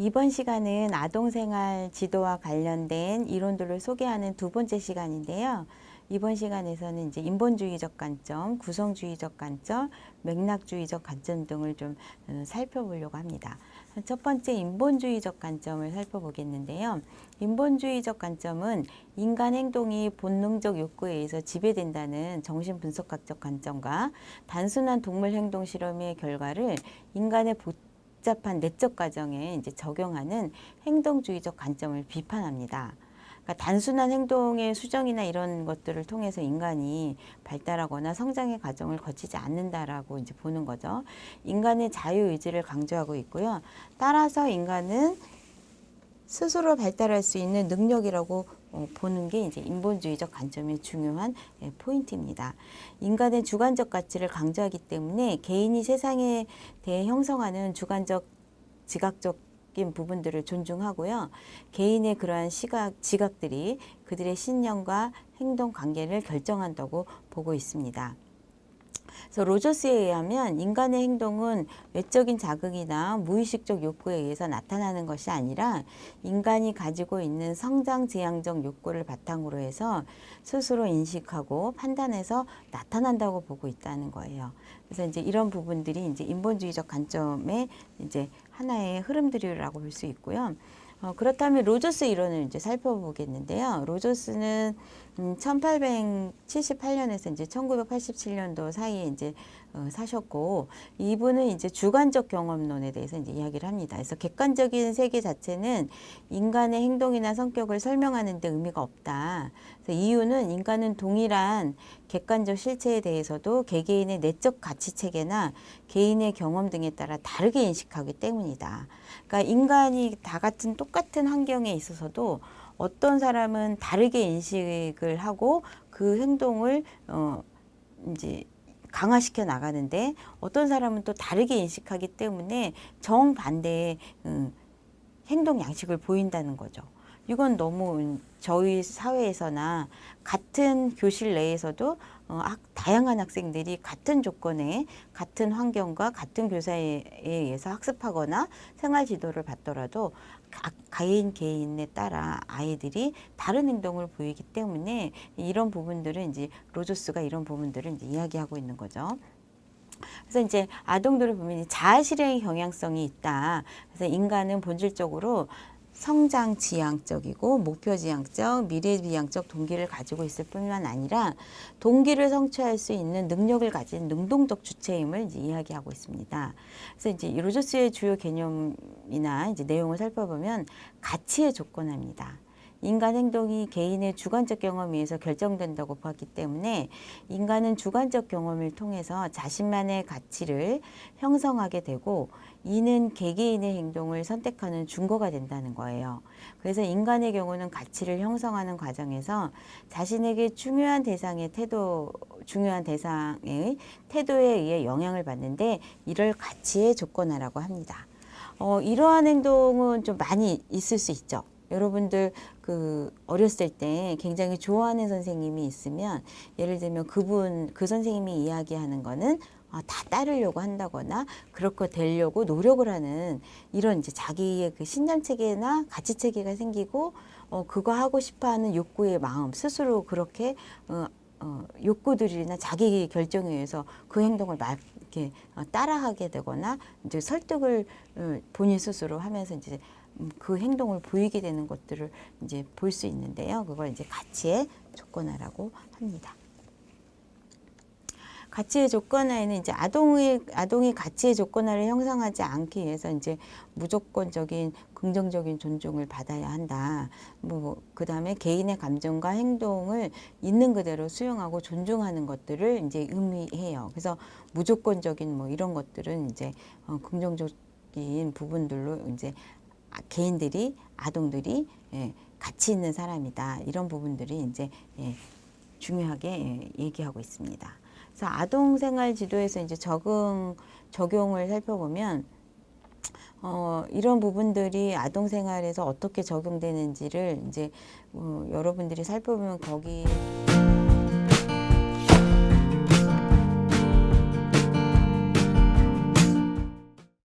이번 시간은 아동생활 지도와 관련된 이론들을 소개하는 두 번째 시간인데요. 이번 시간에서는 이제 인본주의적 관점, 구성주의적 관점, 맥락주의적 관점 등을 좀 살펴보려고 합니다. 첫 번째 인본주의적 관점을 살펴보겠는데요. 인본주의적 관점은 인간 행동이 본능적 욕구에 의해서 지배된다는 정신분석학적 관점과 단순한 동물 행동 실험의 결과를 인간의 복잡한 내적 과정에 이제 적용하는 행동주의적 관점을 비판합니다. 그러니까 단순한 행동의 수정이나 이런 것들을 통해서 인간이 발달하거나 성장의 과정을 거치지 않는다라고 이제 보는 거죠. 인간의 자유의지를 강조하고 있고요. 따라서 인간은 스스로 발달할 수 있는 능력이라고 보는 게 이제 인본주의적 관점의 중요한 포인트입니다. 인간의 주관적 가치를 강조하기 때문에 개인이 세상에 대해 형성하는 주관적, 지각적인 부분들을 존중하고요. 개인의 그러한 지각들이 그들의 신념과 행동 관계를 결정한다고 보고 있습니다. 그래서 로저스에 의하면 인간의 행동은 외적인 자극이나 무의식적 욕구에 의해서 나타나는 것이 아니라 인간이 가지고 있는 성장지향적 욕구를 바탕으로 해서 스스로 인식하고 판단해서 나타난다고 보고 있다는 거예요. 그래서 이제 이런 부분들이 이제 인본주의적 관점의 이제 하나의 흐름들이라고 볼 수 있고요. 그렇다면 로저스 이론을 이제 살펴보겠는데요. 로저스는 1878년에서 이제 1987년도 사이에 이제 사셨고, 이분은 이제 주관적 경험론에 대해서 이제 이야기를 합니다. 그래서 객관적인 세계 자체는 인간의 행동이나 성격을 설명하는 데 의미가 없다. 그래서 이유는 인간은 동일한 객관적 실체에 대해서도 개개인의 내적 가치 체계나 개인의 경험 등에 따라 다르게 인식하기 때문이다. 그러니까 인간이 다 같은 똑같은 환경에 있어서도 어떤 사람은 다르게 인식을 하고 그 행동을 이제 강화시켜 나가는데, 어떤 사람은 또 다르게 인식하기 때문에 정반대의 행동 양식을 보인다는 거죠. 이건 너무 저희 사회에서나 같은 교실 내에서도 다양한 학생들이 같은 조건에 같은 환경과 같은 교사에 의해서 학습하거나 생활 지도를 받더라도 개인에 따라 아이들이 다른 행동을 보이기 때문에 이런 부분들은 이제 로저스가 이런 부분들을 이제 이야기하고 있는 거죠. 그래서 이제 아동들을 보면 자아실행의 경향성이 있다. 그래서 인간은 본질적으로 성장지향적이고 목표지향적, 미래지향적 동기를 가지고 있을 뿐만 아니라 동기를 성취할 수 있는 능력을 가진 능동적 주체임을 이제 이야기하고 있습니다. 그래서 이제 로저스의 주요 개념이나 이제 내용을 살펴보면 가치의 조건화입니다. 인간 행동이 개인의 주관적 경험에 의해서 결정된다고 봤기 때문에 인간은 주관적 경험을 통해서 자신만의 가치를 형성하게 되고, 이는 개개인의 행동을 선택하는 준거가 된다는 거예요. 그래서 인간의 경우는 가치를 형성하는 과정에서 자신에게 중요한 대상의 태도에 의해 영향을 받는데, 이를 가치의 조건화라고 합니다. 이러한 행동은 좀 많이 있을 수 있죠. 여러분들 어렸을 때 굉장히 좋아하는 선생님이 있으면, 예를 들면 그 선생님이 이야기하는 거는 다 따르려고 한다거나 그렇게 되려고 노력을 하는 이런 이제 자기의 그 신념 체계나 가치 체계가 생기고, 그거 하고 싶어하는 욕구의 마음 스스로 그렇게 욕구들이나 자기 결정에 의해서 그 행동을 이렇게 따라하게 되거나 이제 설득을 본인 스스로 하면서 이제 그 행동을 보이게 되는 것들을 이제 볼 수 있는데요. 그걸 이제 가치의 조건화라고 합니다. 가치의 조건화에는 이제 아동이 가치의 조건화를 형성하지 않기 위해서 이제 무조건적인 긍정적인 존중을 받아야 한다. 그다음에 개인의 감정과 행동을 있는 그대로 수용하고 존중하는 것들을 이제 의미해요. 그래서 무조건적인 이런 것들은 이제 긍정적인 부분들로 이제 아동들이 가치 있는 사람이다. 이런 부분들이 이제 중요하게 얘기하고 있습니다. 그래서 아동생활 지도에서 이제 적용을 살펴보면 이런 부분들이 아동생활에서 어떻게 적용되는지를 이제 여러분들이 살펴보면 거기